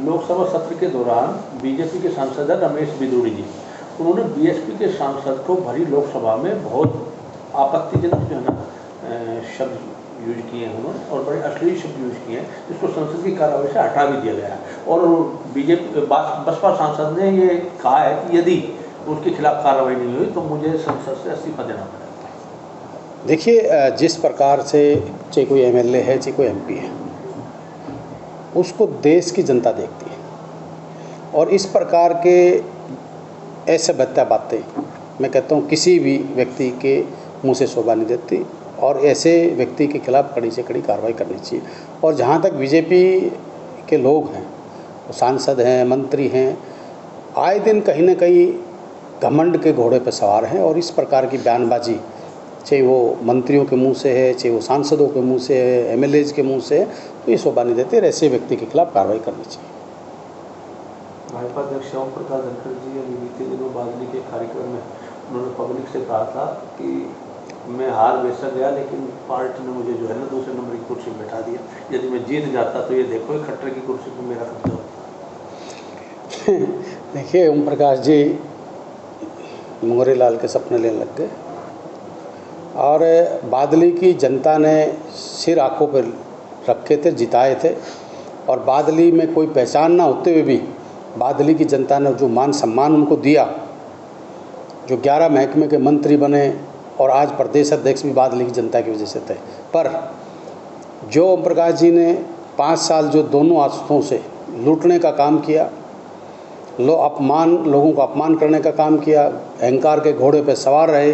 लोकसभा सत्र के दौरान बीजेपी के सांसद रमेश बिदूड़ी जी, उन्होंने बीएसपी के सांसद को भरी लोकसभा में बहुत आपत्तिजनक जो है ना शब्द यूज किए हैं उन्होंने, और बड़े अश्लील शब्द यूज किए हैं, जिसको संसद की कार्यवाही से हटा भी दिया गया है। और बीजेपी बसपा सांसद ने ये कहा है कि यदि उसके खिलाफ कार्रवाई नहीं हुई तो मुझे संसद से इस्तीफा देना पड़ेगा। देखिए, जिस प्रकार से चाहे कोई एमएलए है चाहे कोई एमपी है, उसको देश की जनता देखती है, और इस प्रकार के ऐसे बातें मैं कहता हूँ किसी भी व्यक्ति के मुंह से शोभा नहीं देती, और ऐसे व्यक्ति के खिलाफ कड़ी से कड़ी कार्रवाई करनी चाहिए। और जहाँ तक बीजेपी के लोग हैं, वो सांसद हैं, मंत्री हैं, आए दिन कहीं ना कहीं घमंड के घोड़े पर सवार हैं, और इस प्रकार की बयानबाजी चाहे वो मंत्रियों के मुंह से है, चाहे वो सांसदों के मुंह से है, एमएलएज के मुंह से है, तो ये शोभा नहीं देते। ऐसे व्यक्ति के खिलाफ कार्रवाई करनी चाहिए। भाजपा अध्यक्ष ओम प्रकाश धनखड़ जी अभी बीते दिनों बादली के कार्यक्रम में उन्होंने पब्लिक से कहा था कि मैं हार बेशक गया, लेकिन पार्टी ने मुझे जो है ना दूसरे नंबर की कुर्सी में बैठा दिया, यदि मैं जीत जाता तो ये देखो खट्टर की कुर्सी पर मेरा कब्जा होता। देखिए, ओम प्रकाश जी मोहरे लाल के सपने लेने लग गए, और बादली की जनता ने सिर आंखों पर रखे थे, जिताए थे, और बादली में कोई पहचान ना होते हुए भी बादली की जनता ने जो मान सम्मान उनको दिया, जो 11 महकमे के मंत्री बने और आज प्रदेश अध्यक्ष भी बादली की जनता की वजह से थे। पर जो ओम प्रकाश जी ने 5 साल जो दोनों हाथों से लूटने का काम किया, लोगों को अपमान करने का काम किया, अहंकार के घोड़े पर सवार रहे,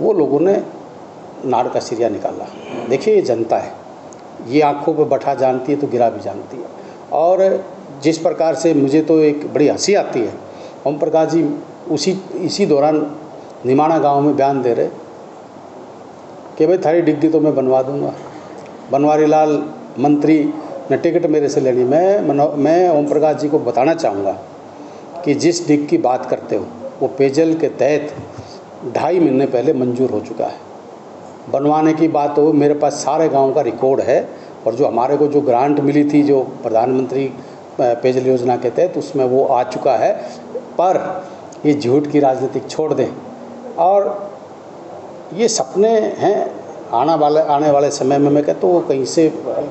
वो लोगों ने नाड़ का सिरिया निकाला। देखिए, ये जनता है, ये आंखों पे बैठा जानती है तो गिरा भी जानती है। और जिस प्रकार से मुझे तो एक बड़ी हंसी आती है, ओम प्रकाश जी इसी दौरान निमाणा गांव में बयान दे रहे कि भाई थारी डिग्गी तो मैं बनवा दूंगा, बनवारी लाल मंत्री ने टिकट मेरे से लेनी। मैं ओम प्रकाश जी को बताना चाहूँगा कि जिस डिग की बात करते हो वो पेयजल के तहत 2.5 महीने पहले मंजूर हो चुका है। बनवाने की बात हो, मेरे पास सारे गांव का रिकॉर्ड है, और जो हमारे को जो ग्रांट मिली थी जो प्रधानमंत्री पेयजल योजना के तहत, उसमें वो आ चुका है। पर ये झूठ की राजनीति छोड़ दें, और ये सपने हैं आने वाले समय में। मैं कहता हूँ वो कहीं से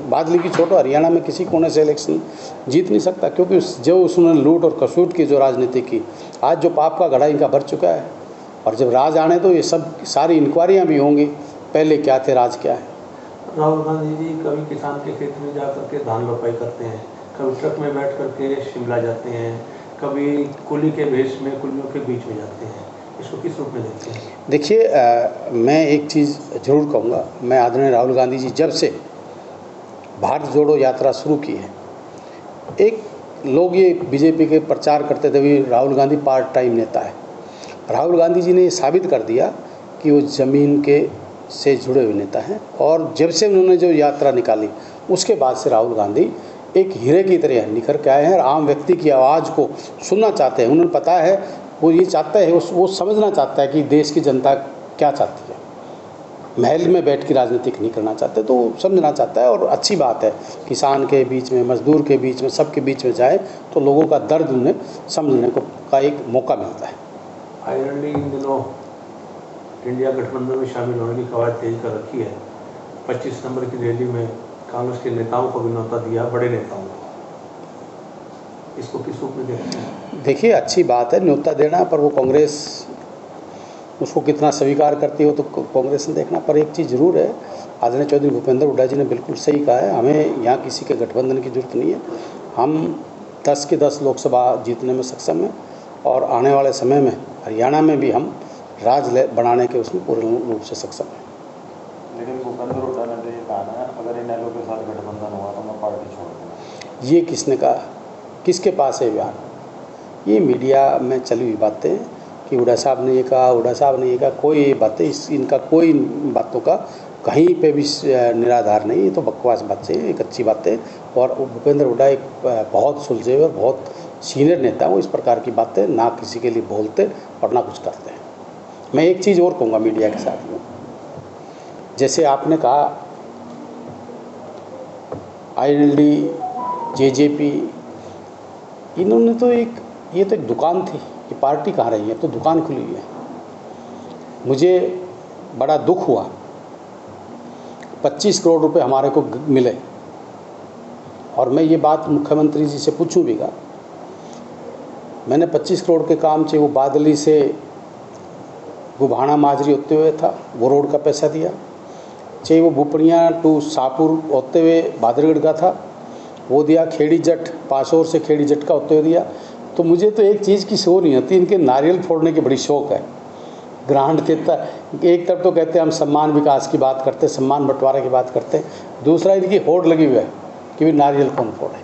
बादली की छोड़ो, हरियाणा में किसी कोने से इलेक्शन जीत नहीं सकता, क्योंकि जो उसने लूट और कसूट की जो राजनीति की, आज जो पाप का घड़ा इनका भर चुका है। और जब राज आने तो ये सब सारी इंक्वायरियाँ भी होंगी, पहले क्या थे, राज क्या है। राहुल गांधी जी कभी किसान के खेत में जा करके धान रोपाई करते हैं, कभी ट्रक में बैठ करके शिमला जाते हैं, कभी कुली के भेष में कुलियों के बीच में जाते हैं। इसको किस रूप में देखते हैं? देखिए, मैं एक चीज़ ज़रूर कहूँगा, मैं आदरणीय राहुल गांधी जी जब से भारत जोड़ो यात्रा शुरू की है, एक लोग ये बीजेपी के प्रचार करते थे भी राहुल गांधी पार्ट टाइम नेता है। राहुल गांधी जी ने ये साबित कर दिया कि वो ज़मीन के से जुड़े हुए नेता हैं, और जब से उन्होंने जो यात्रा निकाली उसके बाद से राहुल गांधी एक हीरे की तरह निखर के आए हैं, और आम व्यक्ति की आवाज़ को सुनना चाहते हैं। उन्हें पता है, वो ये चाहता है, वो समझना चाहता है कि देश की जनता क्या चाहती है। महल में बैठ के राजनीति नहीं करना चाहते, तो वो समझना चाहता है। और अच्छी बात है, किसान के बीच में, मजदूर के बीच में, सबके बीच में जाए तो लोगों का दर्द उन्हें समझने का एक मौका मिलता है। आयरलैंड इन दिनों इंडिया गठबंधन में शामिल होने की कवायद तेज कर रखी है। 25 नंबर की रैली में कांग्रेस के नेताओं को भी न्योता दिया, बड़े नेताओं को। इसको किस रूप में देखते हैं? देखिए, अच्छी बात है न्योता देना, पर वो कांग्रेस उसको कितना स्वीकार करती हो तो कांग्रेस ने देखना। पर एक चीज़ जरूर है, आदरणीय चौधरी भूपेंद्र हुड्डा जी ने बिल्कुल सही कहा है, हमें यहाँ किसी के गठबंधन की जरूरत नहीं है। हम 10 के 10 लोकसभा जीतने में सक्षम हैं, और आने वाले समय में हरियाणा में भी हम राज बनाने के उसमें पूर्ण रूप से सक्षम हैं। लेकिन भूपेंद्र हुड्डा ने तो ये कहा है, अगर इन लोगों के साथ गठबंधन हुआ तो मैं पार्टी छोड़ दूँगा। ये किसने कहा? किसके पास है बयान? ये मीडिया में चली हुई बातें कि हुड्डा साहब ने ये कहा, हुड्डा साहब ने ये कहा, कोई बातें इनका कोई बातों का कहीं पे भी निराधार नहीं। ये तो बकवास बातें हैं, एक अच्छी बातें। और भूपेंद्र हुड्डा एक बहुत सुलझे हुए और बहुत सीनियर नेता हैं, वो इस प्रकार की बातें ना किसी के लिए बोलते और ना कुछ करते हैं। मैं एक चीज़ और कहूँगा मीडिया के साथ में, जैसे आपने कहा INLD, JJP इन्होंने तो ये तो एक दुकान थी, ये पार्टी कहाँ रही है, अब तो दुकान खुली हुई है। मुझे बड़ा दुख हुआ, 25 करोड़ रुपए हमारे को मिले, और मैं ये बात मुख्यमंत्री जी से पूछूं भी का, मैंने 25 करोड़ के काम चाहे वो बादली से गुभाना माजरी होते हुए था, वो रोड का पैसा दिया, चाहे वो भुपड़िया टू शाहपुर होते हुए भादरगढ़ का था वो दिया, खेड़ी जट पासौर से खेड़ी जट का होते हुए दिया। तो मुझे तो एक चीज़ की शो नहीं होती, इनके नारियल फोड़ने की बड़ी शौक है। ग्रांट देता, एक तरफ तो कहते हैं हम सम्मान विकास की बात करते, सम्मान बंटवारे की बात करते, दूसरा इनकी होड़ लगी हुई है कि भी नारियल कौन फोड़े।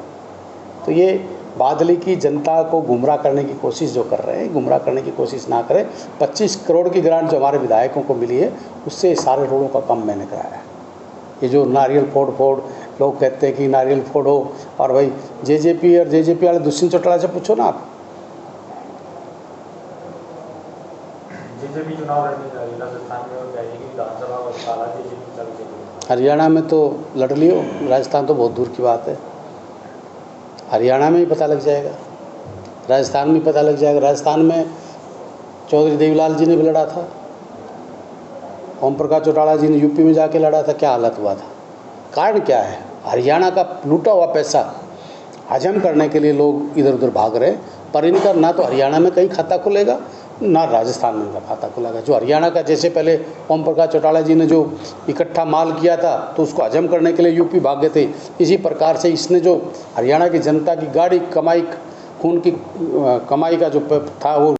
तो ये बादली की जनता को गुमराह करने की कोशिश जो कर रहे हैं, गुमराह करने की कोशिश ना करें। 25 करोड़ की ग्रांट जो हमारे विधायकों को मिली है, उससे सारे रोडों का काम मैंने कराया है। ये जो नारियल फोड़ लोग कहते हैं कि नारियल फोड़ो, और भाई जेजेपी और जेजेपी वाले दुष्यंत चौटाला से पूछो ना आप। जेजेपी चुनाव लड़ने जा रही है राजस्थान में, और जाएगी विधानसभा और साला जेजेपी चल रही। हरियाणा में तो लड़ लियो, राजस्थान तो बहुत दूर की बात है। हरियाणा में ही पता लग जाएगा, राजस्थान में पता लग जाएगा। राजस्थान में चौधरी देवीलाल जी ने भी लड़ा था, ओम प्रकाश चौटाला जी ने यूपी में जाके लड़ा था, क्या हालत हुआ था। कारण क्या है, हरियाणा का लूटा हुआ पैसा हजम करने के लिए लोग इधर उधर भाग रहे, पर इनका ना तो हरियाणा में कहीं खाता खुलेगा ना राजस्थान में इनका खाता खुलेगा। जो हरियाणा का, जैसे पहले ओम प्रकाश चौटाला जी ने जो इकट्ठा माल किया था तो उसको हजम करने के लिए यूपी भागे थे, इसी प्रकार से इसने जो हरियाणा की जनता की गाढ़ी कमाई, खून की कमाई का जो था वो